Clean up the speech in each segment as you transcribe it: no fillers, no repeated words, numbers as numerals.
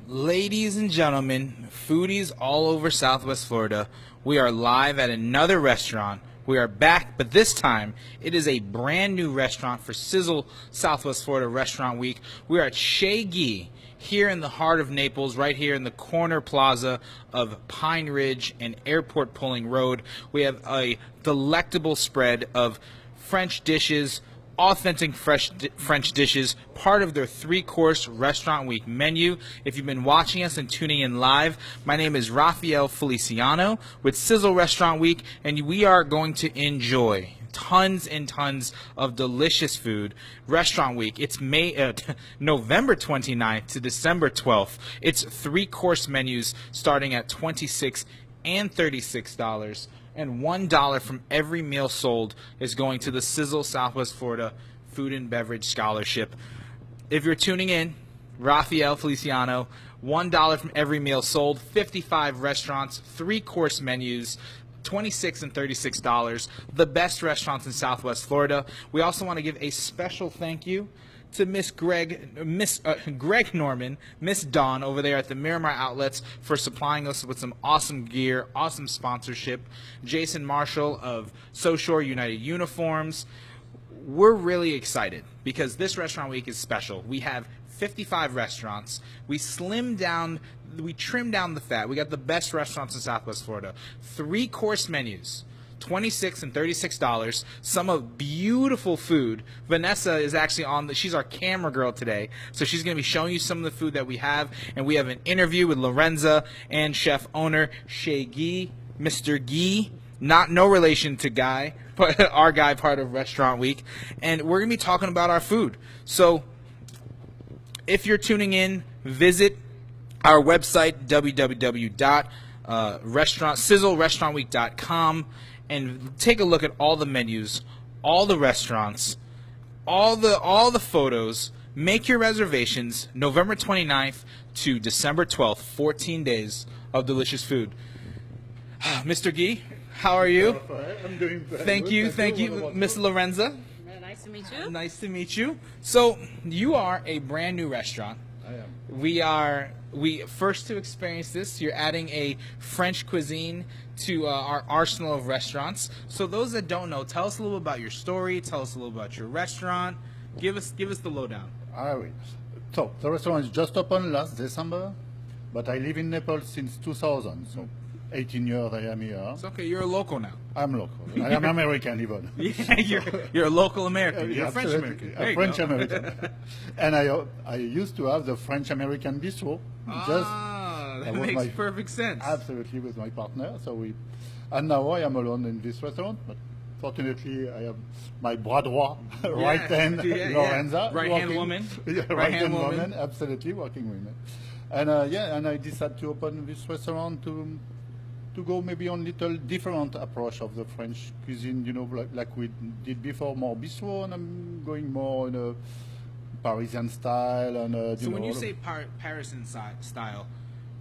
Ladies and gentlemen, foodies all over Southwest Florida, we are live at another restaurant. We are back, but this time it is a brand new restaurant for Sizzle Southwest Florida Restaurant Week. We are at Chez here in the heart of Naples, right here in the corner plaza of Pine Ridge and Airport Pulling Road. We have a delectable spread of French dishes, authentic French dishes, part of their three-course Restaurant Week menu. If you've been watching us and tuning in live, my name is Rafael Feliciano with Sizzle Restaurant Week, and we are going to enjoy tons and tons of delicious food. Restaurant Week, it's November 29th to December 12th. It's three-course menus starting at $26 and $36. And $1 from every meal sold is going to the Sizzle Southwest Florida Food and Beverage Scholarship. If you're tuning in, Rafael Feliciano, $1 from every meal sold, 55 restaurants, three-course menus, $26 and $36, the best restaurants in Southwest Florida. We also want to give a special thank you to Greg Norman, Miss Dawn over there at the Miramar Outlets for supplying us with some awesome gear, awesome sponsorship. Jason Marshall of So Shore United Uniforms. We're really excited because this Restaurant Week is special. We have 55 restaurants. We trimmed down the fat. We got the best restaurants in Southwest Florida. Three-course menus. $26 and $36. Some of beautiful food. Vanessa is actually she's our camera girl today, so she's going to be showing you some of the food that we have. And we have an interview with Lorenza and chef owner Chez, Mr. Guy. No relation to Guy, but our guy, part of Restaurant Week. And we're going to be talking about our food. So if you're tuning in, visit our website, sizzlerestaurantweek.com. And take a look at all the menus, all the restaurants, all the photos. Make your reservations November 29th to December 12th, 14 days of delicious food. Mr. Guy, how are you? I'm doing very Thank good. you, Miss Lorenza. Nice to meet you. Nice to meet you. So, you are a brand new restaurant. I am. We first to experience this. You're adding a French cuisine to our arsenal of restaurants. So those that don't know, tell us a little about your story. Tell us a little about your restaurant. Give us the lowdown. I will. So the restaurant is just opened last December, but I live in Naples since 2000. So 18 years I am here. It's okay. You're a local now. I'm local. I am American even. Yeah, you're a local American. You're a French Absolutely. American. A French American. And I used to have the French American Bistro. That makes perfect sense. Absolutely, with my partner. And now I am alone in this restaurant, but fortunately I have my bras droit, right hand, Lorenza. Right hand woman. Right hand woman, absolutely, working women. And and I decided to open this restaurant to go maybe on little different approach of the French cuisine, like we did before, more bistro, and I'm going more in a Parisian style. And so when you say Parisian style,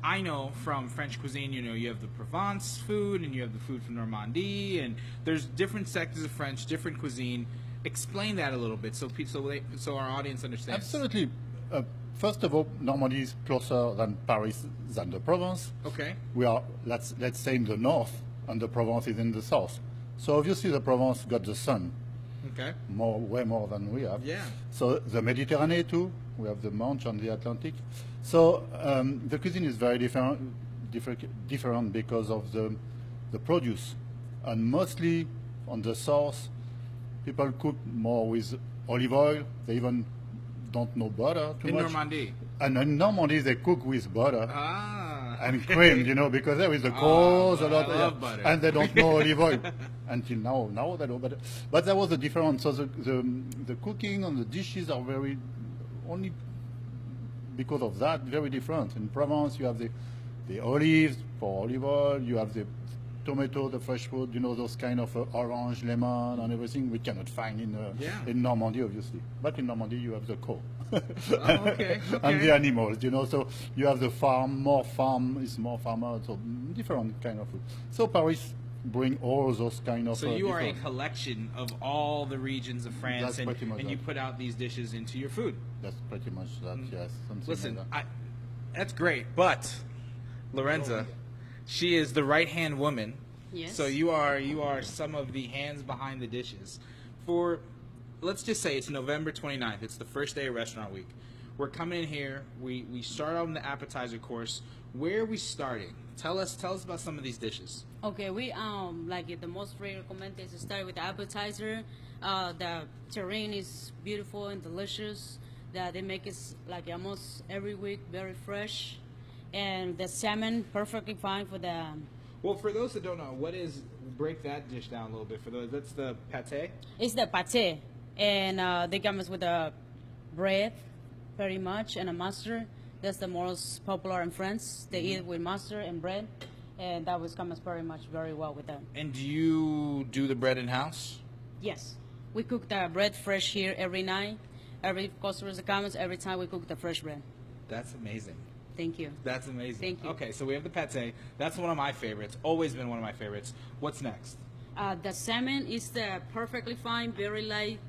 I know from French cuisine, you have the Provence food and you have the food from Normandy, and there's different sectors of French, different cuisine. Explain that a little bit so our audience understands. Absolutely. First of all, Normandy is closer than Paris than the Provence. Okay. We are, let's say, in the north, and the Provence is in the south. So obviously the Provence got the sun. Okay. Way more than we have. Yeah. So the Mediterranean too. We have the Manche and the Atlantic. So the cuisine is very different because of the produce, and mostly on the south, people cook more with olive oil. They even don't know butter too much. In Normandy. And in Normandy, they cook with butter and cream, because there is a cause a lot. I love butter. And they don't know olive oil until now. Now they know butter. But there was a difference. So the cooking and the dishes are only because of that, very different. In Provence, you have the olives for olive oil. You have the tomato, the fresh fruit, those kind of orange, lemon, and everything we cannot find in Normandy, obviously. But in Normandy, you have the cow. Okay. And the animals, So you have the farm, more farmer, so different kind of food. So Paris bring all those kind of... So you are a collection of all the regions of France, and you put out these dishes into your food. That's pretty much that, yes. Listen, like that. That's great, but Lorenza, she is the right-hand woman. Yes. So you are some of the hands behind the dishes. For, let's just say it's November 29th. It's the first day of restaurant week. We're coming in here. We start on the appetizer course. Where are we starting? Tell us about some of these dishes. Okay, we like the most recommended is to start with the appetizer. The terrain is beautiful and delicious. That they make it like almost every week, very fresh, and the salmon perfectly fine for the. Well, for those that don't know, break that dish down a little bit. For those, that's the pate. It's the pate, and they come with the bread, pretty much, and a mustard. That's the most popular in France. They eat it with mustard and bread, and that was comes very much very well with them. And do you do the bread in house? Yes, we cook the bread fresh here every night. Every customer that comes, every time we cook the fresh bread. That's amazing. Thank you. That's amazing. Thank you. Okay, so we have the pate. That's one of my favorites. Always been one of my favorites. What's next? The salmon is the perfectly fine, very light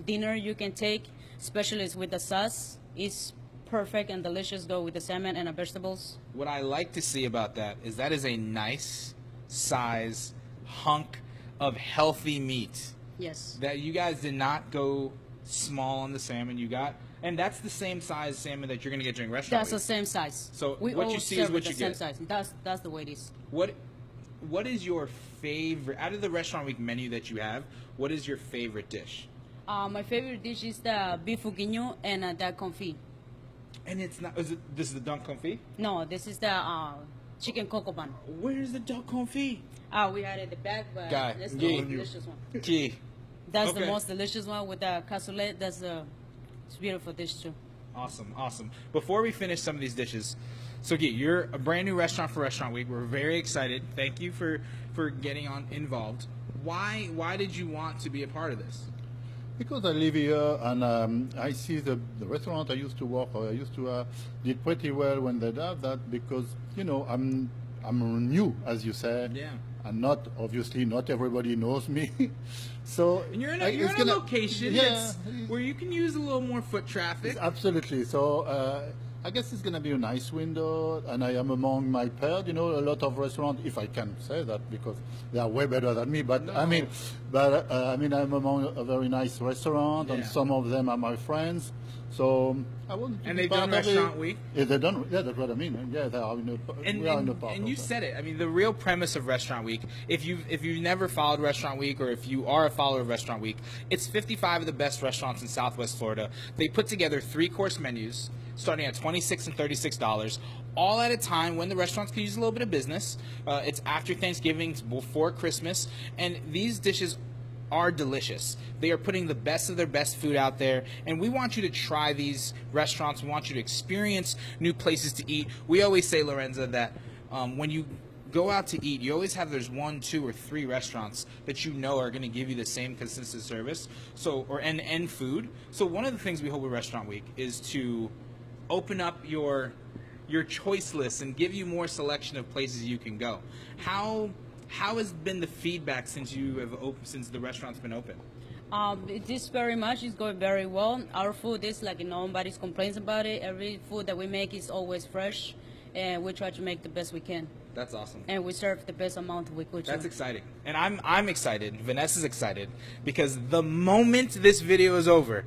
dinner you can take, especially with the sauce. It's perfect and delicious. Go with the salmon and the vegetables. What I like to see about that is a nice size hunk of healthy meat. Yes. That you guys did not go small on the salmon. You got, and that's the same size salmon that you're going to get during restaurant That's week. the same size. So we what all you see serve is what the you same get. Size. That's the way it is. What is your favorite, out of the restaurant week menu that you have, what is your favorite dish? My favorite dish is the beef bourguignon and the confit. And it's not, this is the duck confit? No, this is the chicken coco bun. Where's the duck confit? We had it in the back, but Guy, that's the yeah. most delicious one. Gee. That's Okay. the most delicious one with the cassoulet. That's it's a beautiful dish too. Awesome, awesome. Before we finish some of these dishes, so Guy, you're a brand new restaurant for Restaurant Week. We're very excited. Thank you for getting involved. Why did you want to be a part of this? Because I live here and I see the restaurant I used to work or I used to did pretty well when they have that because I'm new, as you said. Yeah. And obviously not everybody knows me. So And you're in it's a gonna- location yeah, where you can use a little more foot traffic. absolutely. So I guess it's going to be a nice window, and I am among my peers. A lot of restaurants, if I can say that, because they are way better than me. But No. I mean, I'm among a very nice restaurant, and Yeah. some of them are my friends. So I want to And be they've part done of Restaurant it. Week? Yeah, they've done. Yeah, that's what I mean. Yeah, they are we are in the part. And of you that. said it. I mean, the real premise of Restaurant Week, if you've never followed Restaurant Week, or if you are a follower of Restaurant Week, it's 55 of the best restaurants in Southwest Florida. They put together 3-course menus starting at $26 and $36, all at a time when the restaurants can use a little bit of business. It's after Thanksgiving, it's before Christmas, and these dishes are delicious. They are putting the best of their best food out there, and we want you to try these restaurants. We want you to experience new places to eat. We always say, Lorenza, that when you go out to eat, you always have there's 1, 2, or 3 restaurants that you know are going to give you the same consistent service, and food. So one of the things we hope with Restaurant Week is to open up your choice list and give you more selection of places you can go. How has been the feedback since since the restaurant's been open? This very much is going very well. Our food is like nobody's complains about it. Every food that we make is always fresh, and we try to make the best we can. That's awesome. And we serve the best amount we could. That's exciting. And I'm excited. Vanessa's excited because the moment this video is over,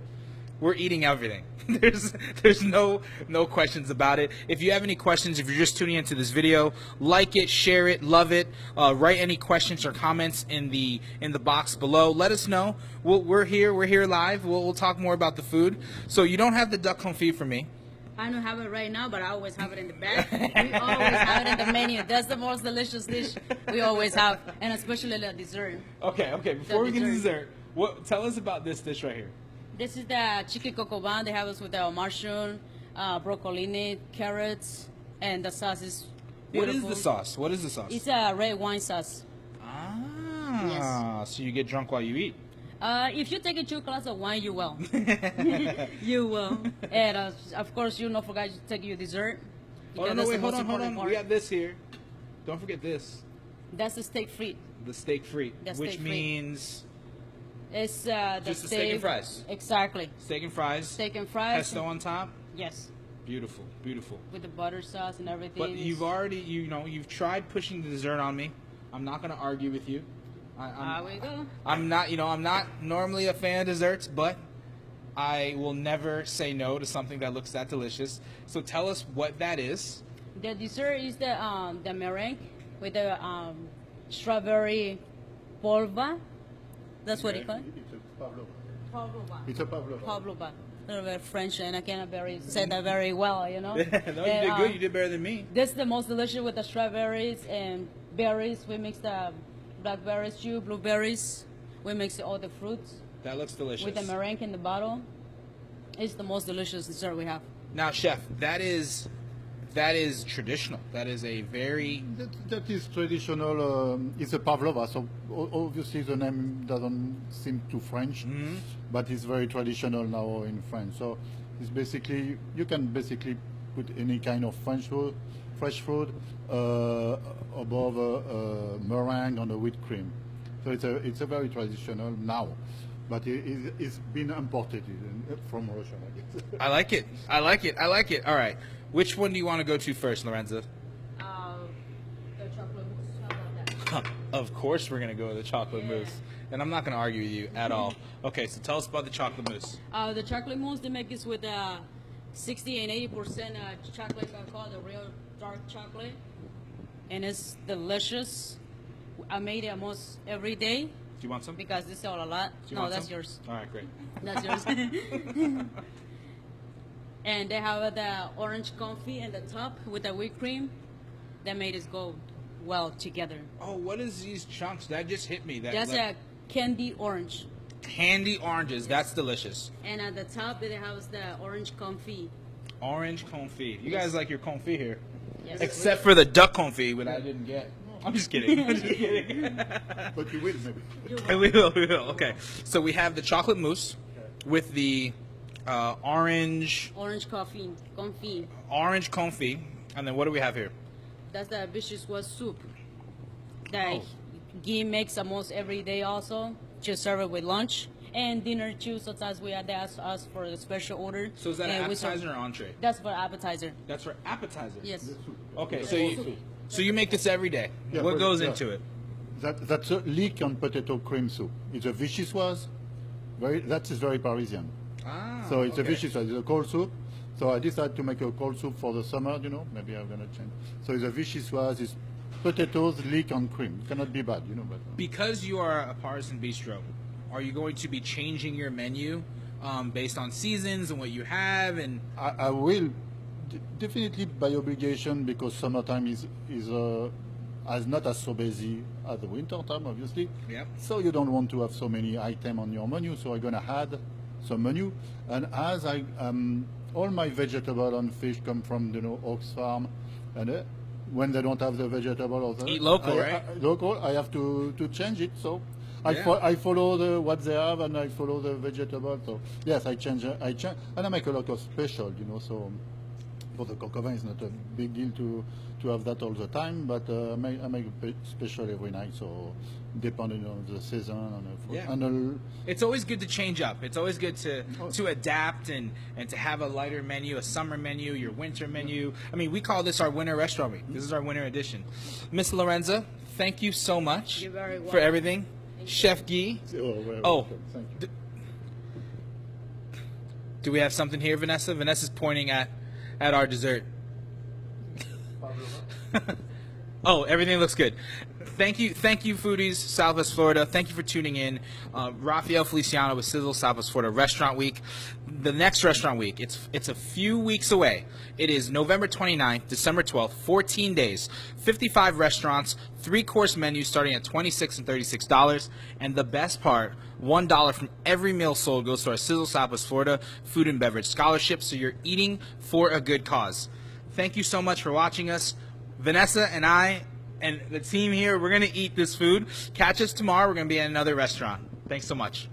we're eating everything. There's no questions about it. If you have any questions, if you're just tuning into this video, like it, share it, love it. Write any questions or comments in the box below. Let us know. We're here live. We'll talk more about the food. So you don't have the duck confit for me. I don't have it right now, but I always have it in the back. We always have it in the menu. That's the most delicious dish we always have, and especially the dessert. Okay. Before we get to dessert. dessert, tell us about this dish right here. This is the chicken coco bun. They have us with the mushroom, broccolini, carrots, and the sauce is beautiful. What is the sauce? It's a red wine sauce. So you get drunk while you eat. If you take 2 glasses of wine, you will. You will. And of course, you don't forget to take your dessert. Hold on. We have this here. Don't forget this. That's the steak frit. The steak frit, The which steak frit. means It's the just the steak and fries. Exactly. Steak and fries. Steak and fries. Pesto on top. Yes. Beautiful, beautiful. with the butter sauce and everything. But you've already, you've tried pushing the dessert on me. I'm not going to argue with you. We go. I'm not normally a fan of desserts, but I will never say no to something that looks that delicious. So tell us what that is. The dessert is the meringue with the strawberry polva. That's what you call it? It's a Pavlova. Pavlova. It's a Pavlova. Pavlova. They're very French, and I cannot say that very well, No, you did good. You did better than me. This is the most delicious with the strawberries and berries. We mix the blackberries too, blueberries. We mix all the fruits That looks delicious. with the meringue in the bottle. It's the most delicious dessert we have. Now, chef, that is traditional. That is a very That is traditional. It's a Pavlova, so obviously the name doesn't seem too French, but it's very traditional now in France. So it's basically, you can basically put any kind of fresh fruit above a meringue on a whipped cream. So it's a very traditional now, but it's been imported from Russia, I guess. I like it. I like it. I like it. All right. Which one do you want to go to first, Lorenza? The chocolate mousse. How about that? Of course we're going to go with the chocolate mousse. And I'm not going to argue with you at all. Okay, so tell us about the chocolate mousse. The chocolate mousse, they make this with 60 and 80% chocolate, called the real dark chocolate. And it's delicious. I made it almost every day Do you want some? because this is all a lot. Do you No, want that's some? yours. All right, great. That's yours. And they have the orange confit in the top with the whipped cream. That made us go well together. Oh, what is these chunks? That just hit me. That's a candy orange. candy oranges. That's delicious. And at the top, it has the orange confit. Orange confit. You Yes. guys like your confit here. Yes. Except for the duck confit, which I didn't get. I'm just kidding. I'm just kidding. But you will maybe. we will. Okay. So we have the chocolate mousse with the orange Orange confit. confit. And then what do we have here? That's the bichessoise soup that Guy makes almost every day also. Just serve it with lunch and dinner too. Sometimes we had to ask us for a special order. So is that an And we serve- appetizer or entree? That's for appetizer. That's for appetizer. Yes. Okay, so you make this every day. Yeah, What but- goes yeah. into it? That's a leek and potato cream soup. It's a vichyssoise. That is very Parisian. Ah, So it's a okay. vichyssoise. It's a cold soup. So I decided to make a cold soup for the summer. Maybe I'm gonna change. So it's a vichyssoise. It's potatoes, leek, and cream. It cannot be bad, But Because you are a Parisian bistro, are you going to be changing your menu based on seasons and what you have? And I will definitely by obligation, because summertime is as not as so busy as the winter time, obviously. Yep. So you don't want to have so many items on your menu. So I'm gonna add some menu, and as I all my vegetable and fish come from Oaks Farm, and when they don't have the vegetable or the Eat local, right? Local, I have to change it. So I Yeah. I follow what they have, and I follow the vegetable. So yes, I change, and I make a lot of special. So for the coq au vin, it's not a big deal to have that all the time, but I make a special every night. So depending on the season and the food. Yeah. And it's always good to change up. It's always good to adapt and to have a lighter menu, a summer menu, your winter menu. I mean, we call this our winter restaurant week. This is our winter edition. Miss Lorenza, thank you so much You're very for welcome. everything. Chef Guy. Oh. thank you. Do we have something here, Vanessa? Vanessa's pointing at our dessert. Oh, everything looks good. Thank you, foodies, Southwest Florida. Thank you for tuning in. Rafael Feliciano with Sizzle Southwest Florida Restaurant Week. The next restaurant week, it's a few weeks away. It is November 29th, December 12th, 14 days, 55 restaurants, 3-course menus starting at $26 and $36. And the best part, $1 from every meal sold goes to our Sizzle Southwest Florida Food and Beverage Scholarship, so you're eating for a good cause. Thank you so much for watching us. Vanessa and I and the team here, we're going to eat this food. Catch us tomorrow. We're going to be at another restaurant. Thanks so much.